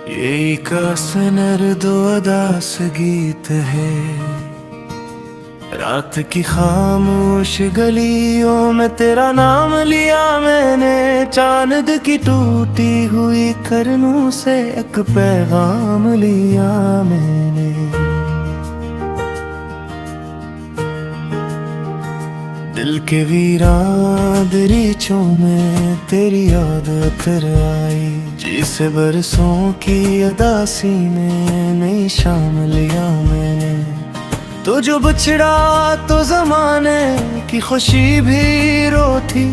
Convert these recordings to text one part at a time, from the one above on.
ये कासनर दो अदास गीत है, रात की खामोश गलियों में तेरा नाम लिया मैंने। चांद की टूटी हुई करनों से एक पैगाम लिया मैंने। दिल के वीरान दरीचों में तेरी याद फिर आई। जिसे बरसों की अदासी में नई शाम लिया मैंने। तो जो बछड़ा तो जमाने की खुशी भी रोती,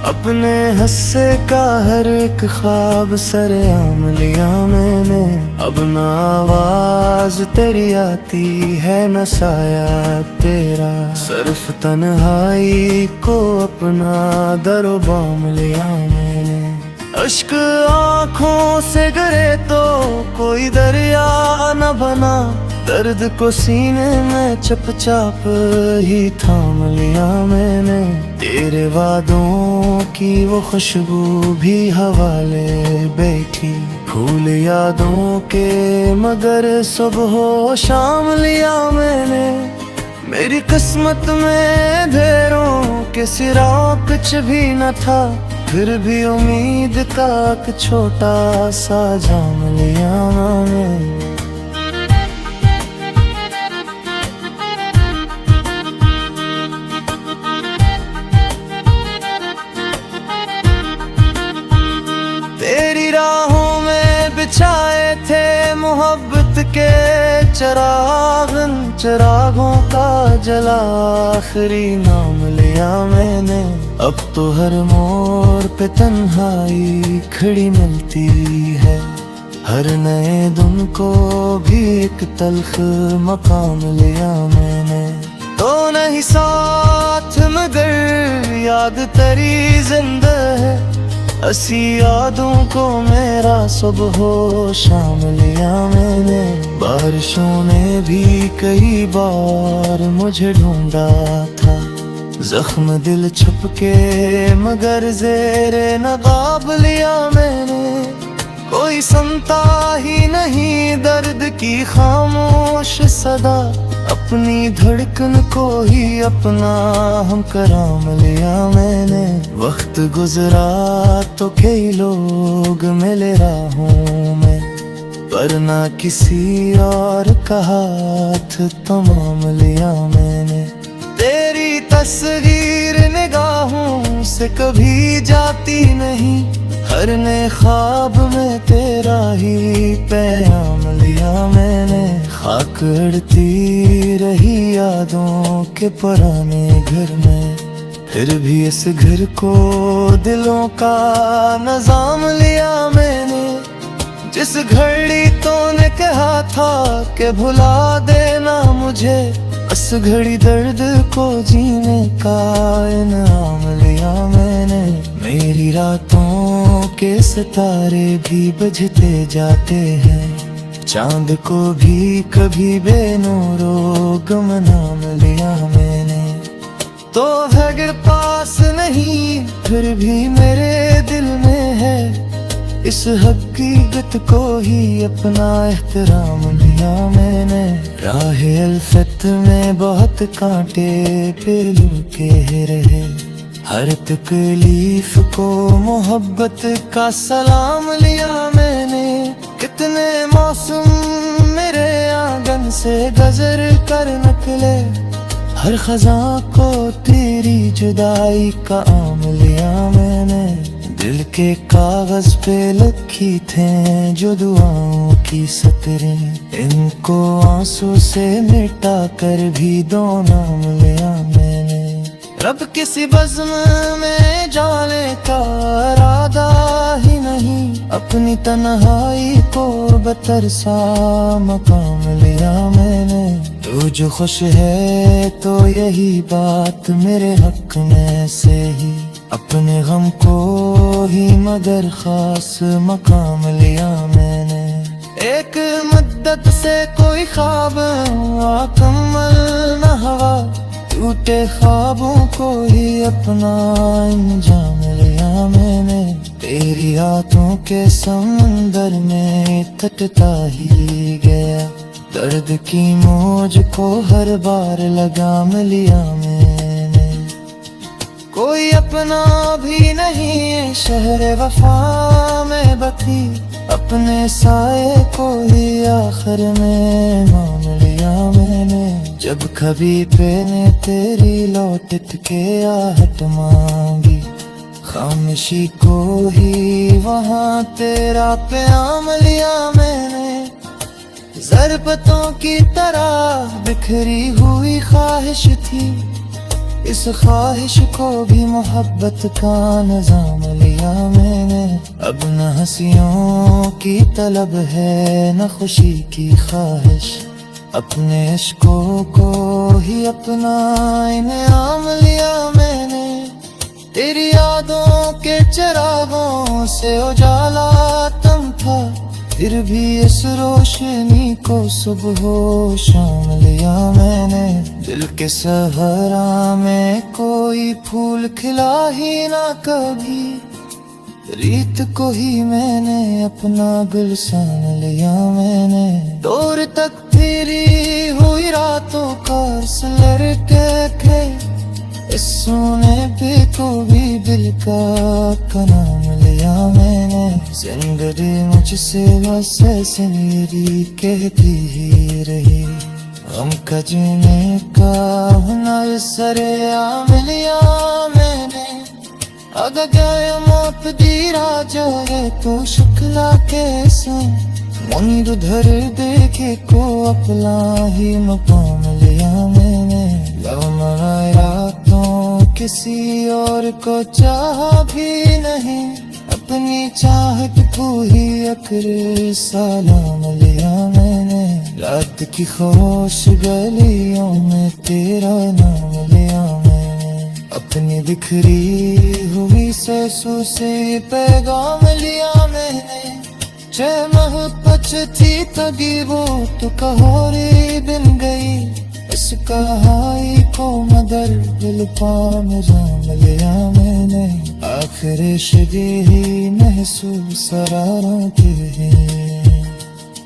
अपने हस्से का हर एक ख्वाब सरेआम लिया मैंने। अब ना आवाज तेरी आती है न साया तेरा, सिर्फ तन्हाई को अपना दरो बाम लिया मैंने। अश्क आँखों से गिरे तो कोई दरिया न बना, दर्द को सीने में चुपचाप ही थाम लिया मैंने। तेरे वादों की वो खुशबू भी हवाले बैठी, फूल यादों के मगर सुबह शाम लिया मैंने। मेरी किस्मत में अंधेरों के सिरा कुछ भी न था, फिर भी उम्मीद का एक छोटा सा जाम लिया मैंने। तेरी राहों में बिछाए थे मोहब्बत के चिरागों का जला आखिरी नाम लिया मैंने। अब तो हर मोड़ पे तन्हाई खड़ी मिलती है, हर नए दिन को भी एक तल्ख मकाम लिया मैंने। तो नहीं साथ मगर याद तेरी जिंदा है, ऐसी यादों को मेरा सुबह शाम लिया मैंने। बारिशों ने भी कई बार मुझे ढूंढा था, जख्म दिल छुप के मगर ज़ेरे नकाब लिया मैंने। कोई सुनता ही नहीं दर्द की खामोश सदा, अपनी धड़कन को ही अपना हम कराम लिया मैंने। वक्त गुजरा तो कई लोग मिले राहों में, पर ना किसी और का हाथ तमाम लिया मैंने। तेरी तस्वीर निगाहों से कभी जाती नहीं, हर नए ख्वाब में तेरा ही पैगाम लिया मैंने। खाक अड़ती रही यादों के पुराने घर में, फिर भी इस घर को दिलों का नजाम लिया मैंने। जिस घड़ी तूने कहा था कि भुला देना मुझे, उस घड़ी दर्द को जीने का इनाम लिया मैंने। मेरी रातों के सितारे भी बुझते जाते हैं, चांद को भी कभी बेनूरो गुमनाम लिया मैंने। तो अगर पास नहीं फिर भी मेरे दिल में है, इस हकीकत को ही अपना एहतराम लिया मैंने। राह अल्फत में बहुत कांटे पे लुके रहे, हर तकलीफ को मोहब्बत का सलाम लिया मैंने। कितने मौसम मेरे आंगन से गुजर कर निकले, हर खज़ां को तेरी जुदाई का आम लिया मैंने। दिल के कागज पे लिखी थे जो दुआओं की सतरें, इनको आंसू से मिटा कर भी दो नाम लिया मैंने। रब किसी बज़्म में जाने का इरादा ही नहीं, अपनी तन्हाई को बतरसा मकाम लिया मैंने। तू जो खुश है तो यही बात मेरे हक में से ही, अपने गम को ही मगर खास मकाम लिया मैंने। एक मुद्दत से कोई ख्वाब मुकम्मल न हुआ, टूटे ख्वाबों को ही अपना अंजाम लिया मैंने। तेरी यादों के समंदर में तटता ही गया, दर्द की मौज को हर बार लगाम लिया मैंने। कोई अपना भी नहीं है शहर वफा में बकी, अपने साए को ही आखिर में मान लिया मैंने। जब कभी पे ने तेरी लौट के आहट मांगी, खामोशी को ही वहाँ तेरा प्याम लिया मैंने। ज़रबतों की तरह बिखरी हुई ख्वाहिश थी, इस ख्वाहिश को भी मोहब्बत का नज़ाम लिया मैंने। अब न हंसियों की तलब है न खुशी की ख्वाहिश, अपने इश्कों को ही अपना इनाम लिया मैंने। तेरी यादों के चिरागों से उजाला तम था, फिर भी इस रोशनी को सुबह शाम लिया मैंने। दिल के सहरा में कोई फूल खिला ही ना कभी, रीत को ही मैंने अपना गुलशन लिया मैंने। दूर तक फिरी हुई रातों का लड़के इस सोने पे को भी दिल का नाम लिया मैंने। जिंदगी मुझसे बस ऐसे मेरी कहती ही रही, हम जीने का हुनर सरेआम लिया मैंने। अगर गया मौत दी राजा है तो शुक्ला कैसा, मुनीर उधर देखे को अपना ही मकाम लिया मैंने। लव रातों किसी और को चाहा भी नहीं, अपनी चाहत को ही आखिर सलाम लिया मैंने। रात की खामोश गलियों में तेरा नाम लिया मैंने, अपनी बिखरी हुई सांसों से पैगाम लिया मैंने। 6 माह बचती तभी वो तो कहोरी दिन गई, इस कहाई को मदर दिल पाम जाम लिया मैंने। आखिर शदी ही महसूस सरारत है,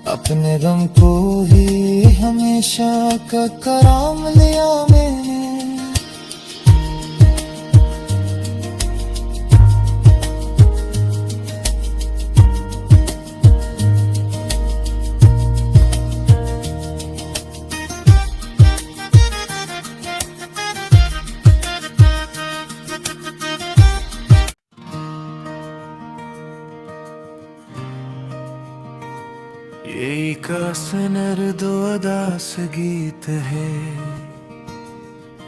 अपने गम को ही हमेशा का कराम लिया मैंने। ये कासनर दो अदास गीत है,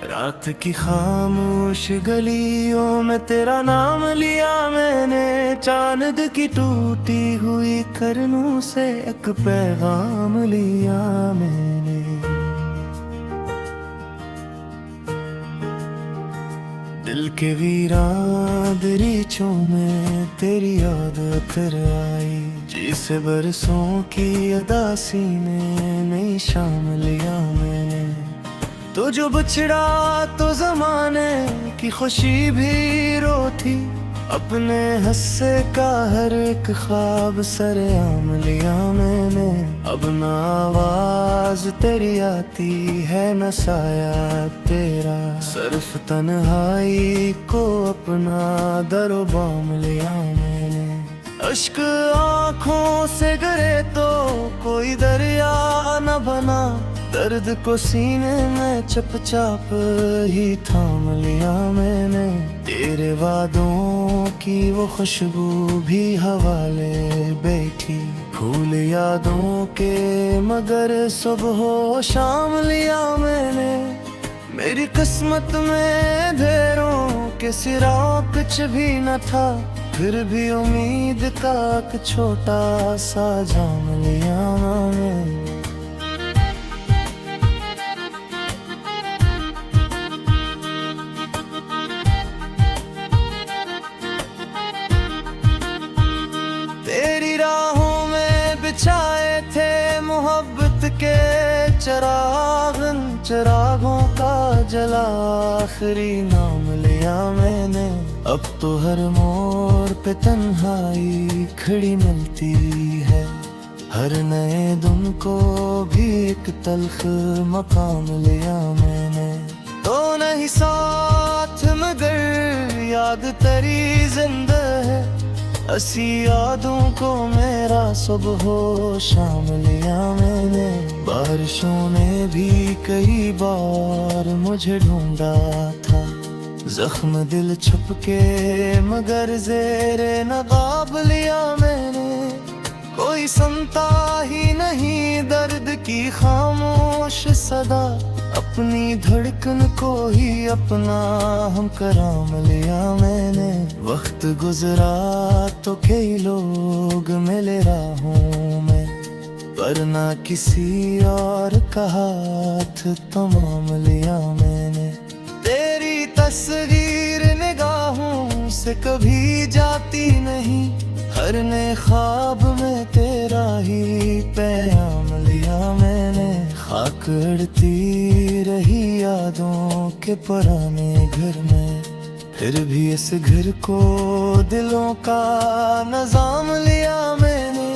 रात की खामोश गलियों में तेरा नाम लिया मैंने। चांद की टूटी हुई करनों से एक पैगाम लिया मैंने। दिल के वीरान दरीचों में तेरी याद उतर आई, जिसे बरसों की अदासी में नई शाम लिया मैंने। तो जो बिछड़ा तो जमाने की खुशी भी रोती, अपने हस्से का हर एक ख्वाब सरेआम लिया मैंने। अब न आवाज तेरी आती है न साया तेरा, सिर्फ तन्हाई को अपना दरो बाम लिया मैंने। अश्क आँखों से गिरे तो कोई दरिया न बना, दर्द को सीने में चुपचाप ही थाम लिया मैंने। तेरे वादों की वो खुशबू भी हवाले बैठी, फूल यादों के मगर सुबह शाम लिया मैंने। मेरी किस्मत में अंधेरों के सिरा कुछ भी न था, फिर भी उम्मीद का एक छोटा सा जाम लिया मैंने। तेरी राहों में बिछाए थे मोहब्बत के चिरागों का जला आखिरी नाम लिया मैंने। अब तो हर मोड़ मोड़ पे तन्हाई खड़ी मिलती है। हर नए दिन को भी एक तल्ख मकाम लिया मैंने। तो नहीं साथ मगर याद तेरी जिंदा है। ऐसी यादों को मेरा सुबह शाम लिया मैंने। बारिशों ने भी कई बार मुझे ढूंढा था। जख्म दिल छुप के मगर ज़ेरे नकाब लिया मैंने। कोई सुनता ही नहीं दर्द की खामोश सदा। अपनी धड़कन को ही अपना हम कराम लिया मैंने। वक्त गुजरा तो कई लोग मिले राहों में, पर ना किसी और का हाथ थमाम लिया मैंने। तेरी तस्वीर निगाहों से कभी जाती नहीं। हर नए ख्वाब में तेरा ही पैगाम लिया मैंने। खाक अड़ती रही यादों के पुराने घर में, फिर भी इस घर को दिलों का नजाम लिया मैंने।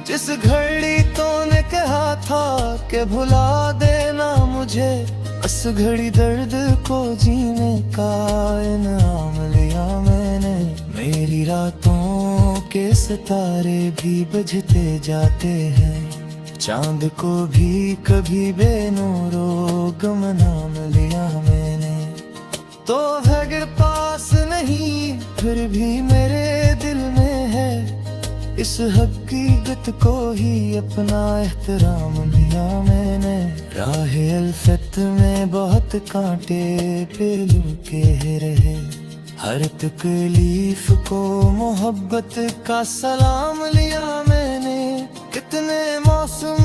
जिस घड़ी तूने कहा था कि भुला देना मुझे, उस घड़ी दर्द को जीने का इनाम लिया मैंने। मेरी रातों के सितारे भी बुझते जाते हैं, चांद को भी कभी बेनूरो गुमनाम लिया मैंने। तो अगर पास नहीं फिर भी मेरे दिल में है, इस हकीकत को ही अपना एहतराम दिया मैंने। राह अल्फत में बहुत कांटे पे लुके रहे, हर तकलीफ को मोहब्बत का सलाम लिया मैंने। कितने मौसम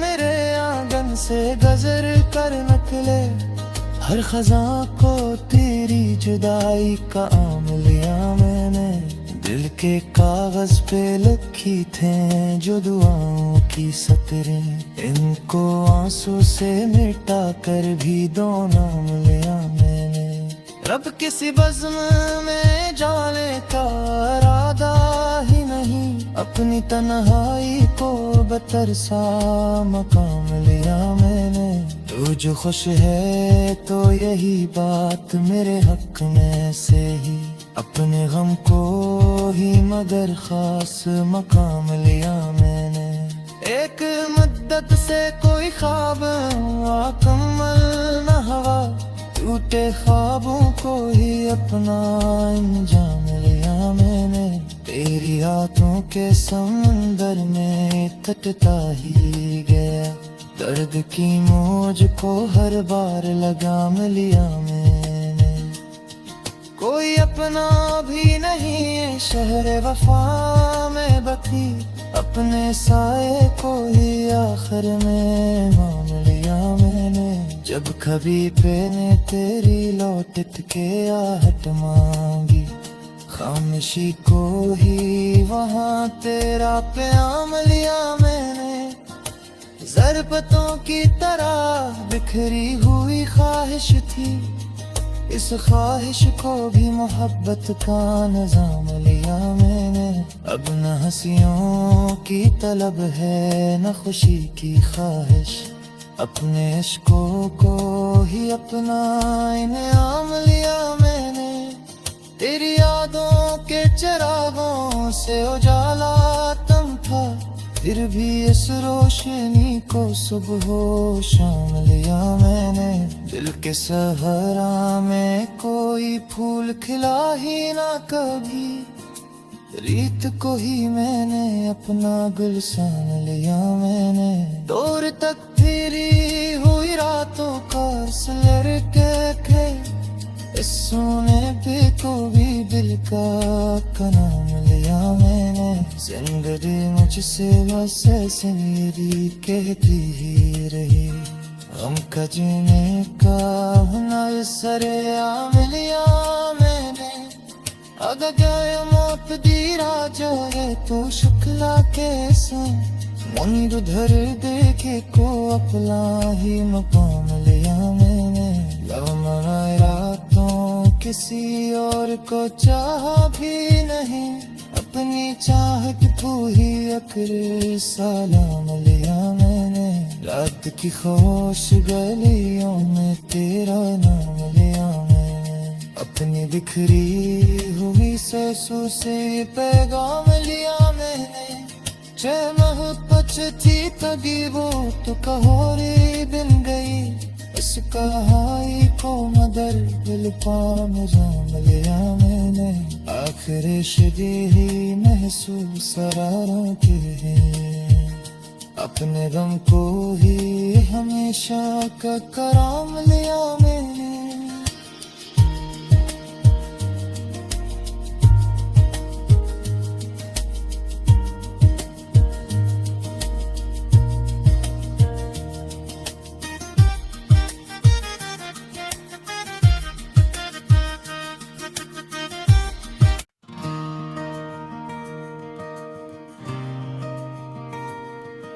मेरे आंगन से गुजर कर निकले, हर खजा को तेरी जुदाई का आम लिया मैंने। दिल के कागज पे लिखी थे जो दुआओं की सतरें, इनको आंसू से मिटा कर भी दो नाम लिया मैंने। रब किसी बज़्म में जाने का इरादा ही नहीं, अपनी तन्हाई को बतरसा मकाम लिया मैंने। तू जो खुश है तो यही बात मेरे हक में से ही, अपने गम को ही मगर खास मकाम लिया मैंने। एक मुद्दत से कोई ख्वाब मुकम्मल न हुआ, टूटे ख्वाबों को ही अपना अंजाम लिया मैंने। तेरी हाथों के समंदर में तटता ही गया, दर्द की मौज को हर बार लगाम लिया मैंने। कोई अपना भी नहीं शहर वफा में बकी, अपने साए को ही आखिर में मान लिया मैंने। जब कभी पे ने तेरी लौट के आहट मांगी, खामोशी को ही वहाँ तेरा प्याम लिया मैंने। ज़रबतों की तरह बिखरी हुई ख्वाहिश थी, इस ख्वाहिश को भी मोहब्बत का निजाम लिया मैंने। अब न हंसियों की तलब है न खुशी की ख्वाहिश, अपने इश्कों को ही अपना इनाम लिया मैंने। तेरी यादों के चिरागों से उजाला तम था, फिर भी इस रोशनी को सुबह शाम लिया मैंने। दिल के सहरा में कोई फूल खिला ही ना कभी, रीत को ही मैंने अपना गुलशन लिया मैंने। दूर तक फिरी हुई रातों का लड़के, इस सोने पे को भी दिल का नाम लिया मैंने। जिंदगी मुझसे बस ऐसे मेरी कहती ही रही, हम का जीने का हुनर सरेआम लिया मैंने। अगर जाए मौत दी राजा है तो शुक्ला कैसा, मुनीर उधर देखे को अपना ही मकाम लिया मैंने। लव मनाए रातों किसी और को चाहा भी नहीं, अपनी चाहत तू ही आखिर सलाम लिया मैंने। रात की खामोश गलियों में तेरा नाम लिया मैंने, अपनी बिखरी हुई सांसों से पैगाम लिया मैंने। जय मोहब्बत थी तभी वो तो कहोरी बिन गई, इस कहाई को मदर दिल पाम जाम लिया मैंने। आखिर शदी ही महसूस सरारों के हैं, अपने गम को ही हमेशा का कराम लिया मैंने।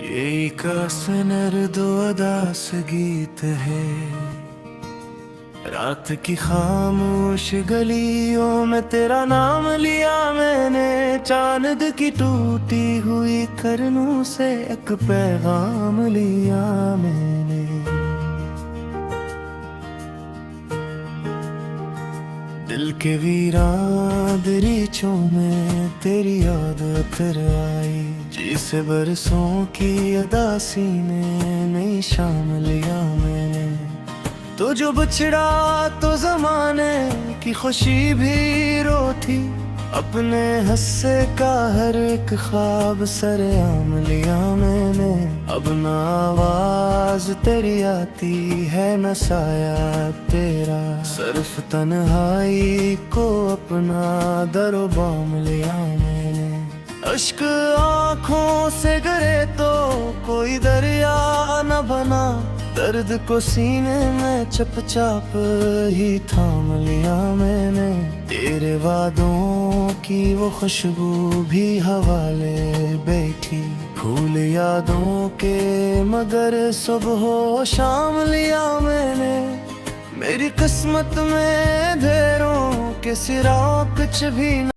ये एक असनर दो अदास गीत है, रात की खामोश गलियों में तेरा नाम लिया मैंने। चांद की टूटी हुई करनों से एक पैगाम लिया मैंने। दिल के वीरान दरीचों में तेरी याद फिर आई, जिसे बरसों की अदासी में नई शाम लिया मैंने। तो जो बिछड़ा तो जमाने की खुशी भी रोती, अपने हस्से का हर एक ख्वाब सरेआम लिया मैंने। अब न आवाज तेरी आती है न साया तेरा, सिर्फ तन्हाई को अपना दरो बाम लिया मैंने। अश्क आँखों से गिरे तो कोई दरिया न बना, दर्द को सीने में चुपचाप ही थाम लिया मैंने। तेरे वादों की वो खुशबू भी हवाले बैठी, फूल यादों के मगर सुबह शाम लिया मैंने। मेरी किस्मत में अंधेरों के सिरा कुछ भी